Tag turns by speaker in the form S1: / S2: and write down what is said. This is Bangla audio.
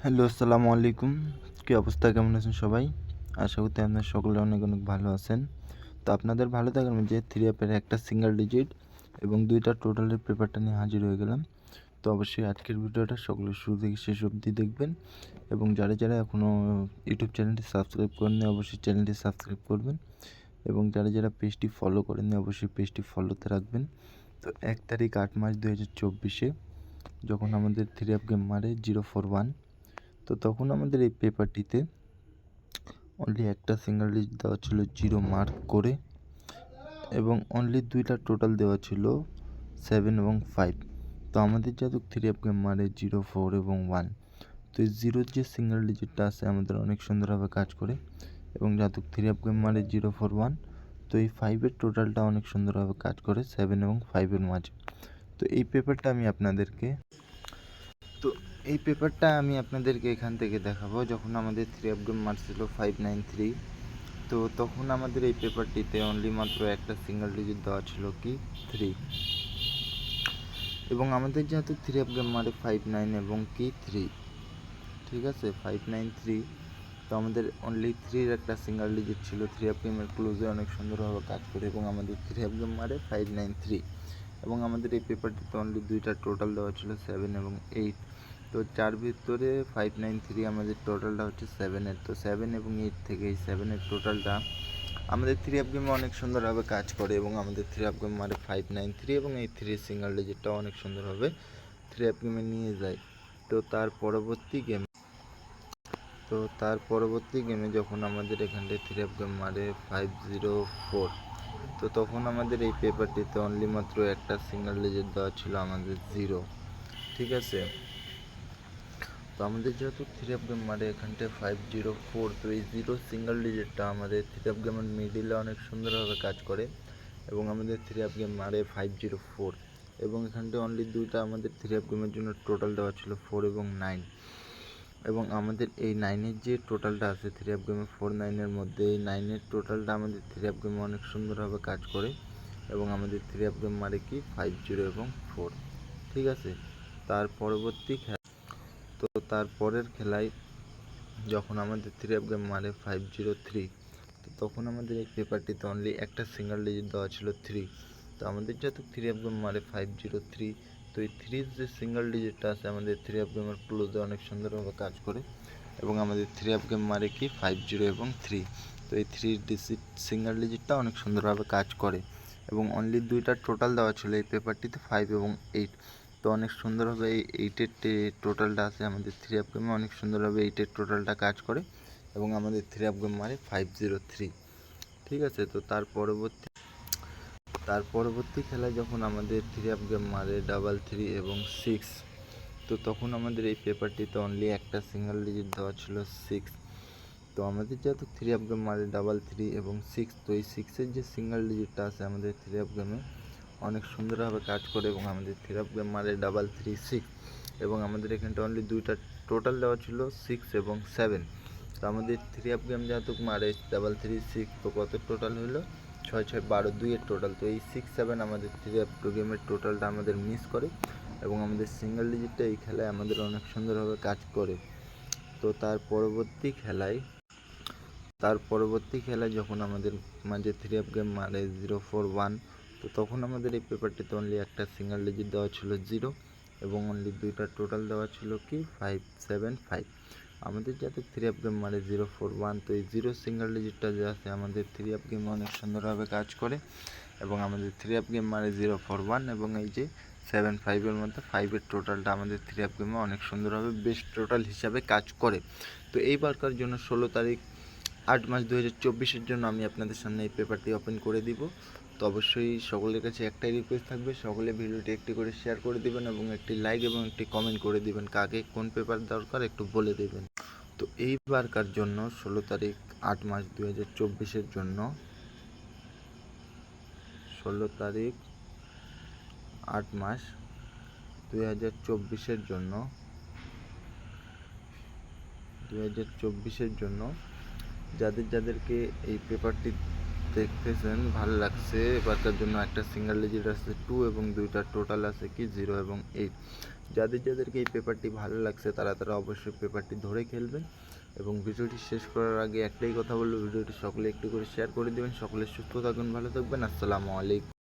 S1: হ্যালো, আসসালামু আলাইকুম। কী অবস্থা, কেমন আছেন সবাই? আশা করতে আপনারা সকলে অনেক অনেক ভালো আছেন। তো আপনাদের ভালো থাকার মাঝে 3 অ্যাপের একটা সিঙ্গেল ডিজিট এবং 2টা টোটালের পেপারটা নিয়ে হাজির হয়ে গেলাম। তো অবশ্যই আজকের ভিডিওটা সকলে শুরু থেকে শেষ অবধি দেখবেন এবং যারা যারা এখনও ইউটিউব চ্যানেলটি সাবস্ক্রাইব করেননি অবশ্যই চ্যানেলটি সাবস্ক্রাইব করবেন এবং যারা যারা পেজটি ফলো করেননি অবশ্যই পেজটি ফলোতে রাখবেন। তো 1 তারিখ 8 মার্চ 2024-এ যখন আমাদের 3 অ্যাপ গেম মারে 041, তো তখন আমাদের এই পেপারটিতে অনলি একটা সিঙ্গেল ডিজিট দেওয়া ছিল 0 মার্ক করে এবং অনলি 2টা টোটাল দেওয়া ছিল 7 এবং 5। তো আমাদের জাদুক 3 অ্যাপ গেম মারে 0, 4 এবং 1। তো এই 0-র যে সিঙ্গেল ডিজিটটা আছে আমাদের অনেক সুন্দরভাবে কাজ করে এবং জাদুক 3 অ্যাপ গেম মারে 0, 4, 1। তো এই 5-এর টোটালটা অনেক সুন্দরভাবে কাজ করে 7 এবং 5-এর মাঝে। তো এই পেপারটা আমি আপনাদেরকে এখান থেকে দেখাবো যখন আমাদের 3 অ্যাপ গেম মারছিল 593। তো তখন আমাদের এই পেপারটিতে অনলি মাত্র একটা সিঙ্গেল ডিজিট দেওয়া ছিল কি 3 এবং আমাদের যেহেতু 3 অ্যাপ গেম মারে 59 এবং কি 3, ঠিক আছে 593। তো আমাদের অনলি 3-র একটা সিঙ্গেল ডিজিট ছিল। 3 অ্যাপ গেমের ক্লোজে অনেক সুন্দরভাবে কাজ করে এবং আমাদের 3 অ্যাপ গেম মারে 593 এবং আমাদের এই পেপারটিতে অনলি 2টা টোটাল দেওয়া ছিল 7 এবং 8। তো 4 ভিতরে 593 আমাদের টোটালটা হচ্ছে 7-এর। তো 7 এবং 8 থেকে এই 7-এর টোটালটা আমাদের 3 অ্যাপ গেমে অনেক সুন্দরভাবে কাজ করে এবং আমাদের 3 অ্যাপ গেম মারে 593 এবং এই 3 সিঙ্গেল ডিজিটটাও অনেক সুন্দরভাবে 3 অ্যাপ গেমে নিয়ে যায়। তো তার পরবর্তী গেমে যখন আমাদের এখানটায় 3 অ্যাপ গেম মারে 504, তো তখন আমাদের এই পেপারটিতে অনলি মাত্র একটা সিঙ্গেল ডিজিট দেওয়া ছিল আমাদের 0, ঠিক আছে। তো আমাদের যেহেতু 3 অ্যাপ গেম মারে এখানটায় 504, তো এই 0 সিঙ্গেল ডিজিটটা আমাদের 3 অ্যাপ গেমের মিডিলে অনেক সুন্দরভাবে কাজ করে এবং আমাদের 3 অ্যাপ গেম মারে 504 এবং এখানটায় অনলি 2টা আমাদের 3 অ্যাপ গেমের জন্য টোটাল দেওয়া ছিল 4 এবং 9 এবং আমাদের এই 9-এর যে টোটালটা আছে 3 অ্যাপ গেমে 4, 9-এর মধ্যে এই 9-এর টোটালটা আমাদের 3 অ্যাপ গেমে অনেক সুন্দরভাবে কাজ করে এবং আমাদের 3 অ্যাপ গেম মারে কি 50 এবং 4, ঠিক আছে। তার পরের খেলায় যখন আমাদের 3 অ্যাপ গেম মারে 503, তো তখন আমাদের এই পেপারটিতে অনলি একটা সিঙ্গেল ডিজিট দেওয়া ছিল 3। তো আমাদের যেহেতু 3 অ্যাপ গেম মারে 503, তো এই 3-র যে সিঙ্গেল ডিজিটটা আছে আমাদের 3 অ্যাপ গেমের ক্লোজে অনেক সুন্দরভাবে কাজ করে এবং আমাদের 3 অ্যাপ গেম মারে কি 50 এবং 3। তো এই 3 ডিজিট সিঙ্গেল ডিজিটটা অনেক সুন্দরভাবে কাজ করে এবং অনলি 2টা টোটাল দেওয়া ছিল এই পেপারটিতে 5 এবং 8। তো অনেক সুন্দরভাবে এই 8-এর টোটালটা আছে আমাদের 3 অ্যাপ গেমে অনেক সুন্দরভাবে 8-এর টোটালটা কাজ করে এবং আমাদের 3 অ্যাপ গেম মারে 503, ঠিক আছে। তো তার পরবর্তী খেলায় যখন আমাদের 3 অ্যাপ গেম মারে 33 এবং 6, তো তখন আমাদের এই পেপারটিতে অনলি একটা সিঙ্গেল ডিজিট দেওয়া ছিল 6। তো আমাদের যেহেতু 3 অ্যাপ গেম মারে 33 এবং 6, তো এই 6-এর যে সিঙ্গেল ডিজিটটা আছে আমাদের 3 অ্যাপ গেমে অনেক সুন্দরভাবে কাজ করে এবং আমাদের 3 অ্যাপ গেম মারে 336 এবং আমাদের এখানটা অনলি 2টা টোটাল দেওয়া ছিল 6 এবং 7। তো আমাদের 3 অ্যাপ গেম যেহেতু মারে 336, তো কত টোটাল হলো 6, 6, 12, 2-এর টোটাল। তো এই 6, 7 আমাদের 3 অ্যাপ গেমের টোটালটা আমাদের মিস করে এবং আমাদের সিঙ্গেল ডিজিটটা এই খেলায় আমাদের অনেক সুন্দরভাবে কাজ করে। তো তার পরবর্তী খেলায় যখন আমাদের মাঝে 3 অ্যাপ গেম মারে 041, তো তখন আমাদের এই পেপারটিতে অনলি একটা সিঙ্গেল ডিজিট দেওয়া ছিল 0 এবং অনলি 2টা টোটাল দেওয়া ছিল কি 575। আমাদের যাতে 3 অ্যাপ গেম মারে 041, তো এই 0 সিঙ্গেল ডিজিটটা যে আছে আমাদের 3 অ্যাপ গেমে অনেক সুন্দরভাবে কাজ করে এবং আমাদের 3 অ্যাপ গেম মারে 041 এবং এই যে 75-এর মধ্যে 5-এর টোটালটা আমাদের 3 অ্যাপ গেমে অনেক সুন্দরভাবে বেস্ট টোটাল হিসাবে কাজ করে। তো এইবারকার জন্য 16 তারিখ 8 মার্চ 2024-এর জন্য আমি আপনাদের সামনে এই পেপারটি ওপেন করে দিব। তো অবশ্যই সকলের কাছে একটাই রিকোয়েস্ট থাকবে, সকলে ভিডিওটি একটি করে শেয়ার করে দিবেন এবং একটি লাইক এবং একটি কমেন্ট করে দিবেন, কাকে কোন পেপার দরকার একটু বলে দেবেন। তো এইবারকার জন্য 16 তারিখ 8 মার্চ 2024-এর জন্য 16 তারিখ 8 মাস 2024-এর জন্য যাদেরকে এই পেপারটি দেখতেছেন ভালো লাগছে, এবারকার জন্য একটা সিঙ্গেল ডিজিট আছে 2 এবং 2টা টোটাল আছে কি 0 এবং 8। যাদেরকে এই পেপারটি ভালো লাগছে তারা অবশ্যই পেপারটি ধরে খেলবেন। এবং ভিডিওটি শেষ করার আগে একটাই কথা বলবো, ভিডিওটি সকলে একটু করে শেয়ার করে দেবেন। সকলে সুস্থ থাকবেন, ভালো থাকবেন। আসসালামু আলাইকুম।